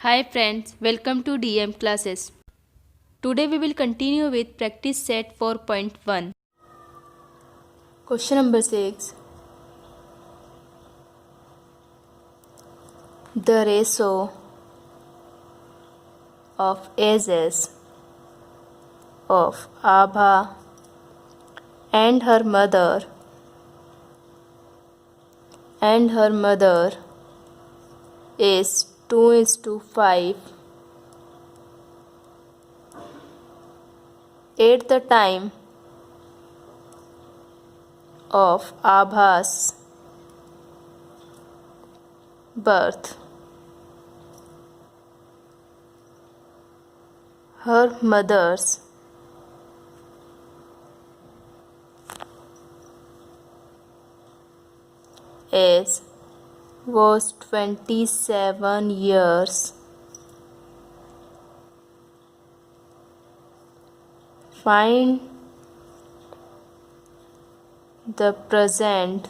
Hi friends, welcome to DM classes. Today we will continue with practice set 4.1. Question number 6. The ratio of ages of Abha and her mother is 2:5 at the time of Abha's birth. Her mother's age was 27 years. Find the present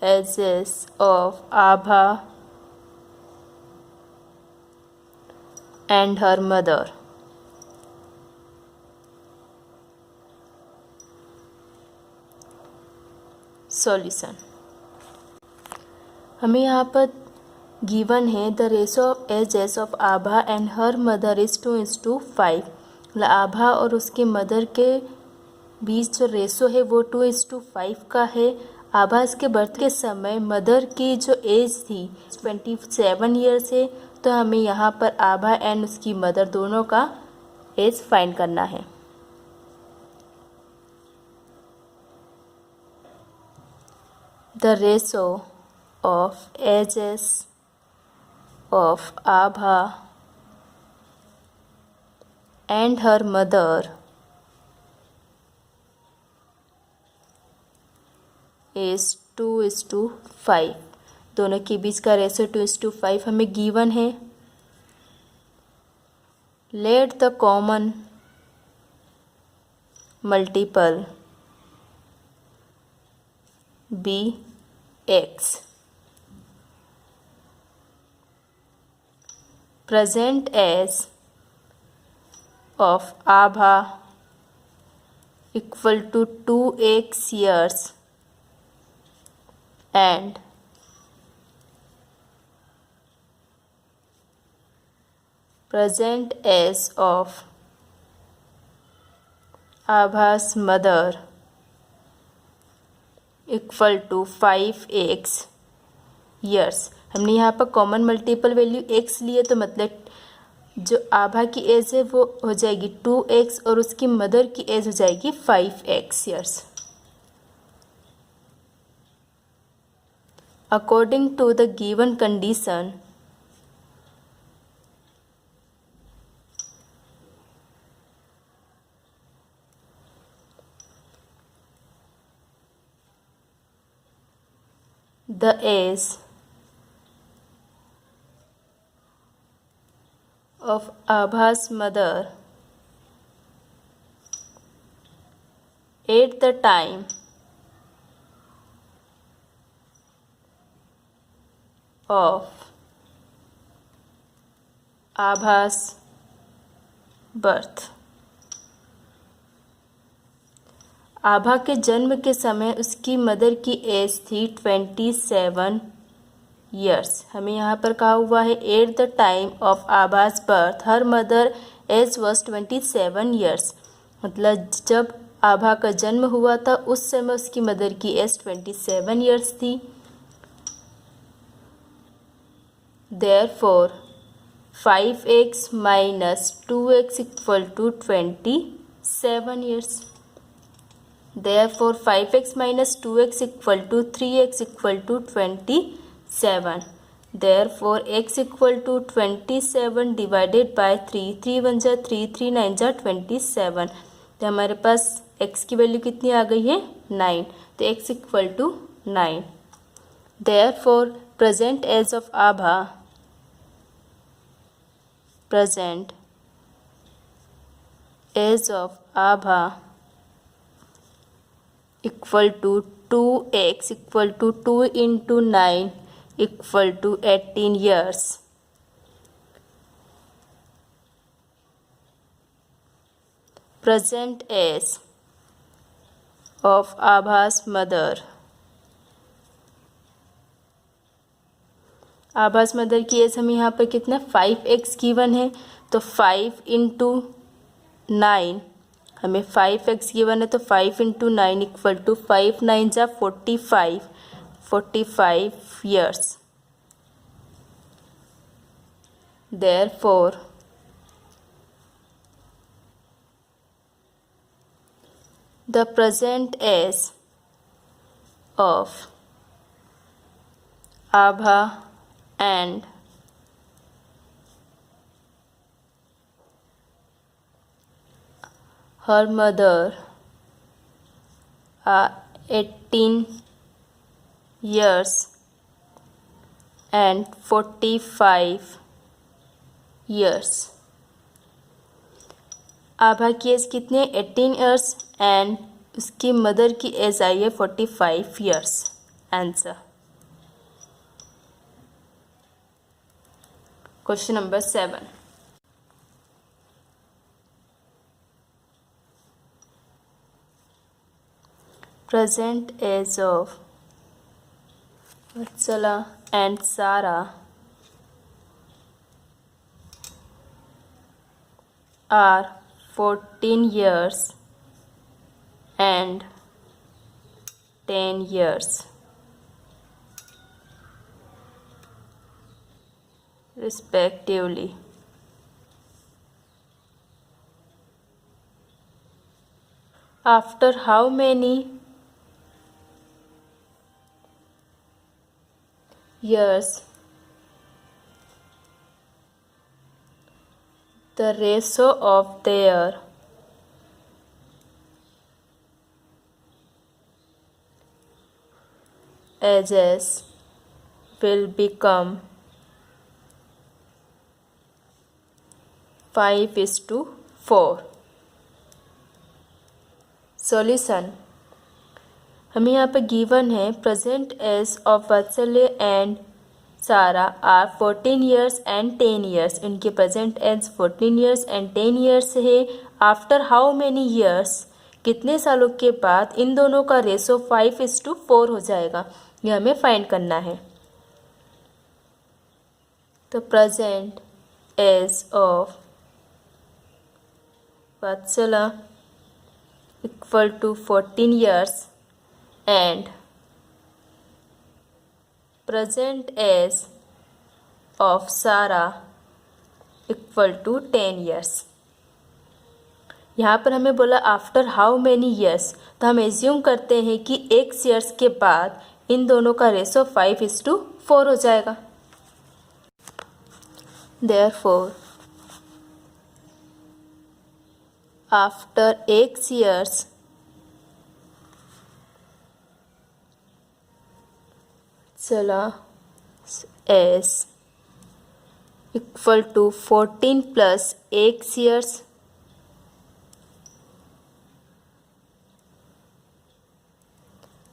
ages of Abha and her mother. Solution हमें यहाँ पर given है the ratio of ages of Abha and her mother is 2:5। मतलब आभा और उसके mother के बीच जो ratio है वो 2:5 का है। आभा के बर्थ के समय मदर की जो एज थी 27 ईयर्स है, तो हमें यहाँ पर आभा एंड उसकी मदर दोनों का एज फाइंड करना है। The ratio of ages of Abha and her mother is 2:5। दोनों के बीच का रेशो 2:5 हमें गिवन है। Let the common multiple be x. Present age of Abha equal to 2x years and present age of Abha's mother equal to 5x years. हमने यहाँ पर common multiple value x लिए, तो मतलब जो आभा की एज है वो हो जाएगी 2x और उसकी मदर की एज हो जाएगी 5x years. According to the given condition the age of Abha's mother at the time of Abha's birth। आभा के जन्म के समय उसकी मदर की एज थी 27 ईयर्स। हमें यहाँ पर कहा हुआ है at the time of Abha's birth her mother age was 27 years. मतलब जब आभा का जन्म हुआ था उस समय उसकी मदर की एज 27 ईयर्स थी। Therefore 5x minus 2x equal to 27 years। Therefore 5x minus 2x equal to 3x equal to 27। Therefore x equal to 27 divided by 3, 3 1 जा 3, 3 9 जा 27। तो हमारे पास x की वैल्यू कितनी आ गई है 9, तो x equal to 9। Therefore present age of Abha equal to 2x equal to 2 into 9 equal to 18 years. Present age of Abha's mother. आभास मदर की एज हमें यहाँ पर कितना 5x गिवन है, तो 5 इंटू 9, हमें 5x गिवन है तो 5 इंटू 9 इक्वल टू 5 9 जा 45 years. Therefore, the present age of Abha and her mother are 18 years and 45 years. आभा की एज कितनी है 18 ईयर्स एंड उसकी मदर की एज आई है 45 years. Answer. Question number 7. Present age of Vatsala and Sara are 14 years and 10 years. Respectively. After how many years the ratio of their ages will become 5:4. Solution. हमें यहाँ पर given है present age of Vatsalya and Sara are 14 years and 10 years. इनके present age 14 years and 10 years है. After how many years, कितने सालों के बाद इन दोनों का रेशो 5:4 हो जाएगा, यह हमें फाइंड करना है. तो present age of Vatsala equal to 14 years and present age of Sara equal to 10 years. यहाँ पर हमें बोला आफ्टर हाउ मैनी ईयर्स, तो हम एज्यूम करते हैं कि x ईयर्स के बाद इन दोनों का रेशो 5:4 हो जाएगा. Therefore, after x years Vatsala is equal to 14 plus x years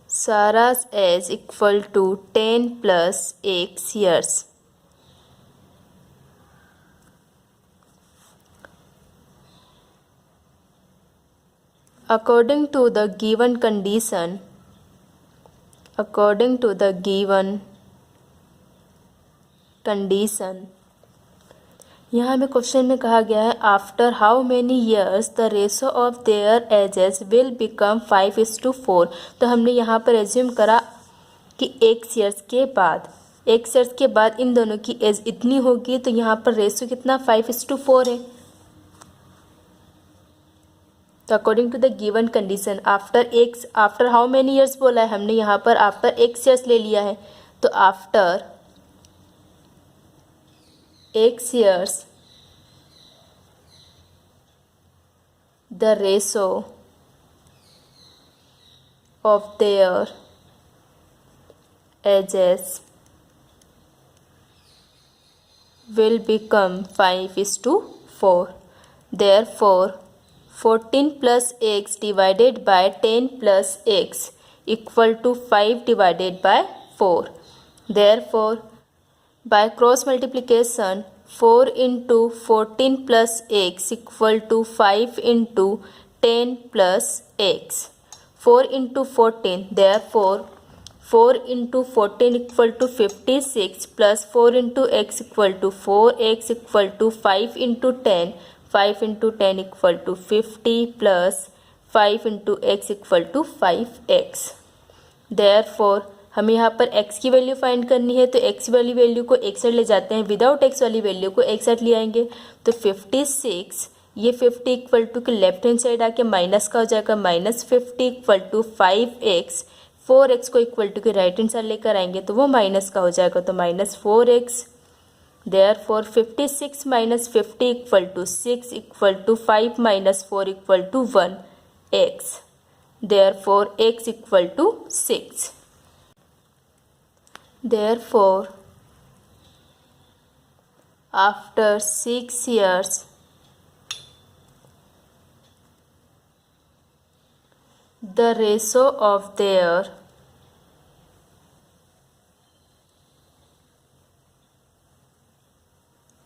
Sarah's age equal to 10 plus x years. According to the given condition, यहाँ हमें क्वेश्चन में कहा गया है after how many years the ratio of their edges will become 5:4. तो हमने यहाँ पर एज्यूम करा कि x ईयर्स के बाद इन दोनों की एज इतनी होगी, तो यहाँ पर रेशो कितना 5:4 है. तो according to the given condition after how many years बोला है, हमने यहाँ पर आफ्टर x ईयर्स ले लिया है. तो after x years the ratio of their edges will become 5:4. Therefore, 14 plus x divided by 10 plus x equal to 5 divided by 4. Therefore, by cross multiplication, 4 into 14 plus x equal to 5 into 10 plus x. 4 into 14, therefore 4 into 14 equal to 56 plus 4 into x equal to 4, x equal to 5 into 10, 5 into 10 equal to 50 plus 5 into x equal to 5x. Therefore, हमें यहाँ पर x की value find करनी है, तो x वाली value को एक साइड ले जाते हैं, विदाउट x वाली वैल्यू को एक साइड ले आएंगे, तो 56 ये 50 इक्वल टू के लेफ्ट हैंड साइड आके माइनस का हो जाएगा, -50 इक्वल टू 5x, 4x को इक्वल टू के राइट हैंड साइड लेकर आएंगे तो वो माइनस का हो जाएगा, तो -4x. Therefore 56 minus 50 equal to 6 equal to 5 minus 4 equal to 1 x. Therefore x equal to 6. Therefore after 6 years the ratio of their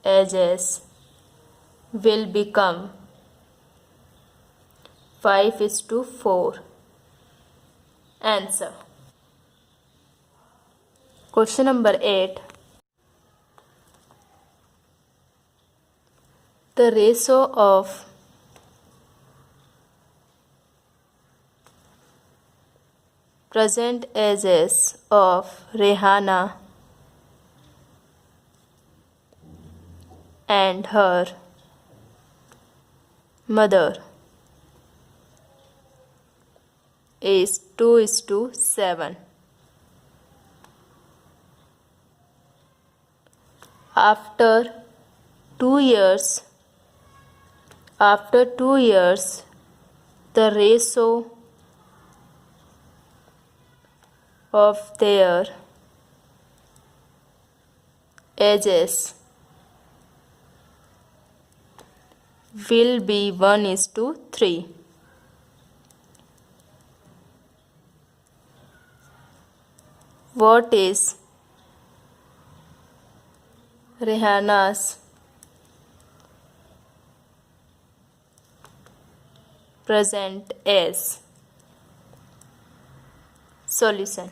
ages will become 5:4. Answer. Question number 8. The ratio of present ages of Rehana and her mother is 2:7. After 2 years, the ratio of their ages will be 1:3. What is Rehana's present age? Solution.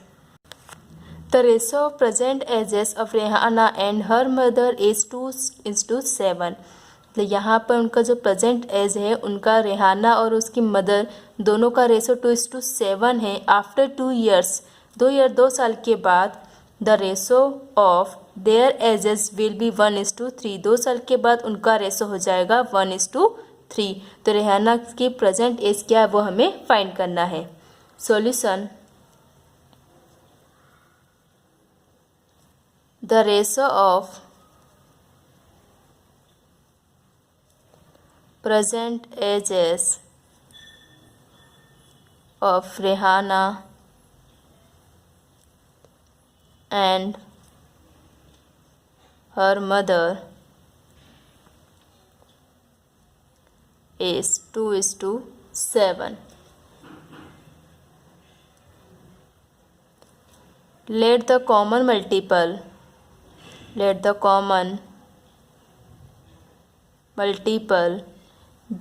The ratio of present ages of Rehana and her mother is 2:7. तो यहाँ पर उनका जो present as है उनका रेहाना और उसकी mother दोनों का रेशो 2:7 है. आफ्टर 2 years 2 साल के बाद the ratio of their edges will be 1:3. 2 साल के बाद उनका रेशो हो जाएगा 1:3. तो रेहाना की प्रेजेंट एज क्या है वो हमें फाइंड करना है. Solution. The ratio of present ages of Rehana and her mother is 2:7. Let the common multiple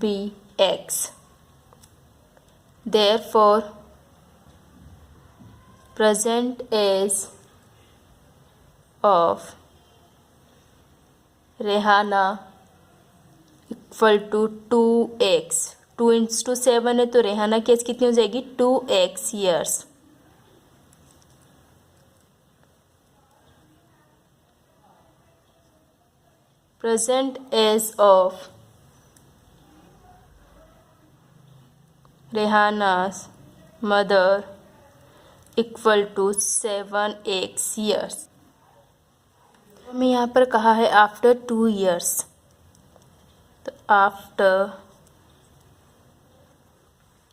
be x. Therefore present age of Rehana equal to 2x. 2:7 है तो रेहाना की एज कितनी हो जाएगी 2x years. Present age of Rehana's mother equal to 7x years. हमें यहाँ पर कहा है आफ्टर 2 years. तो after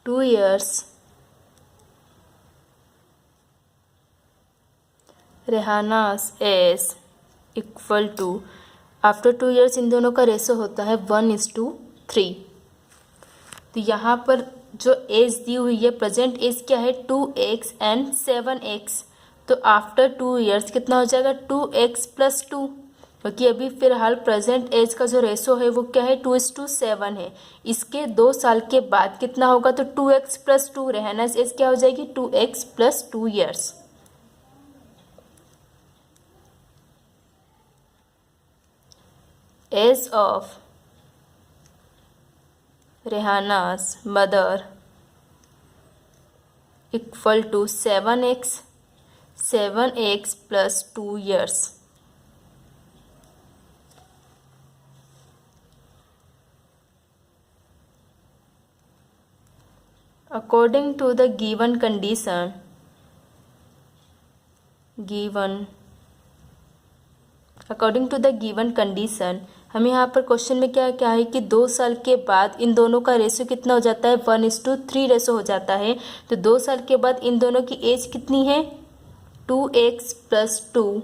2 years Rehana's age equal to after 2 years इन दोनों का रेशो होता है 1:3. तो यहाँ पर जो एज दी हुई है प्रेजेंट एज क्या है 2x एंड 7x. तो आफ्टर 2 ईयर्स कितना हो जाएगा 2x + 2, क्योंकि अभी फिलहाल प्रेजेंट एज का जो रेशो है वो क्या है 2:7 है। इसके 2 साल के बाद कितना होगा तो 2x + 2, रेहानास एज क्या हो जाएगी 2x + 2 years. Age of Rehana's mother equal to 7x + 2 years. According to the given condition, हमें यहाँ पर क्वेश्चन में क्या क्या है कि 2 साल के बाद इन दोनों का रेशो कितना हो जाता है 1:3 रेशो हो जाता है। तो 2 साल के बाद इन दोनों की एज कितनी है 2x + 2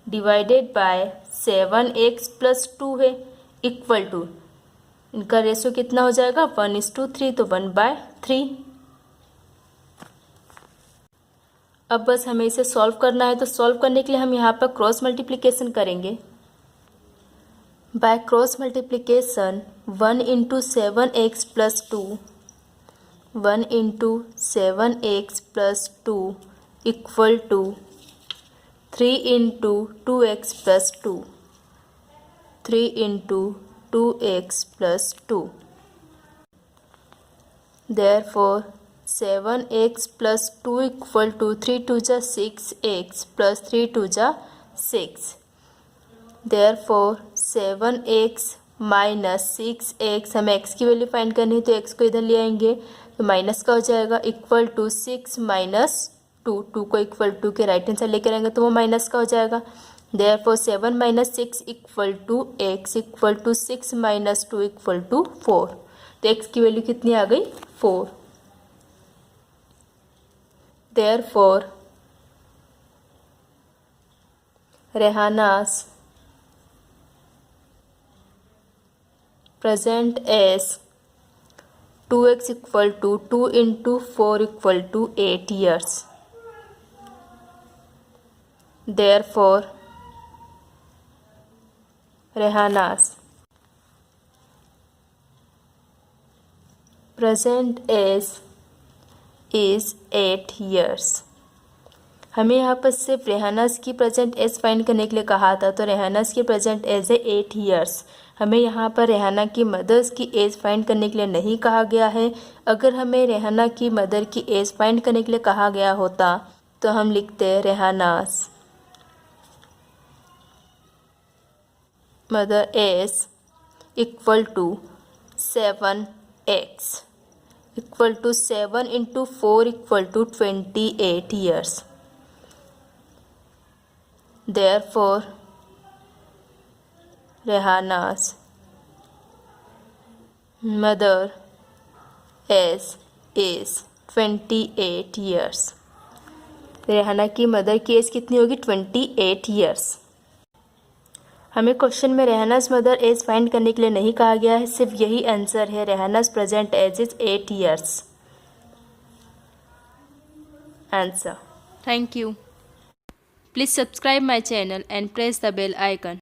डिवाइडेड बाय 7x + 2 है, इक्वल टू इनका रेशो कितना हो जाएगा 1:3, तो 1/3। अब बस हमें इसे सॉल्व करना है। तो सॉल्व करने के लिए हम यहाँ पर क्रॉस मल्टीप्लिकेशन करेंगे। By cross multiplication 1 × 7x + 2 1 × 7x + 2 equal to 3 × 2x + 2 3 × 2x + 2। Therefore 7x + 2 equal to 3 × 2 = 6x + 3 × 2 = 6। Therefore 7x - 6x, हमें x की वैल्यू फाइंड करनी है तो x को इधर ले आएंगे तो माइनस का हो जाएगा इक्वल टू 6 - 2, 2 को इक्वल टू के राइट हैंड साइड लेकर आएंगे तो वो माइनस का हो जाएगा। Therefore 7 - 6 equal to x equal to 6 - 2 equal to 4। तो x की वैल्यू कितनी आ गई 4। Therefore Rehana's present as 2x equal to 2 × 4 equal to 8 years। Therefore Rehana's present as is 8 years। हमें यहाँ पर सिर्फ रेहानास की प्रेजेंट एज फाइंड करने के लिए कहा था, तो रेहानास की प्रेजेंट एज है 8 ईयर्स। हमें यहाँ पर रेहाना की मदर्स की एज फाइंड करने के लिए नहीं कहा गया है। अगर हमें रेहाना की मदर की एज फाइंड करने के लिए कहा गया होता तो हम लिखते Rehana's mother age equal to 7x equal to 7 × 4 equal to 28 years. Therefore Rehana's mother age is 28 years. Rehana की मदर की एज कितनी होगी 28 ईयर्स। हमें क्वेश्चन में रेहानास मदर एज फाइंड करने के लिए नहीं कहा गया है, सिर्फ यही आंसर है Rehana's present age is 8 years. Answer. Thank you. Please subscribe my channel and press the bell icon.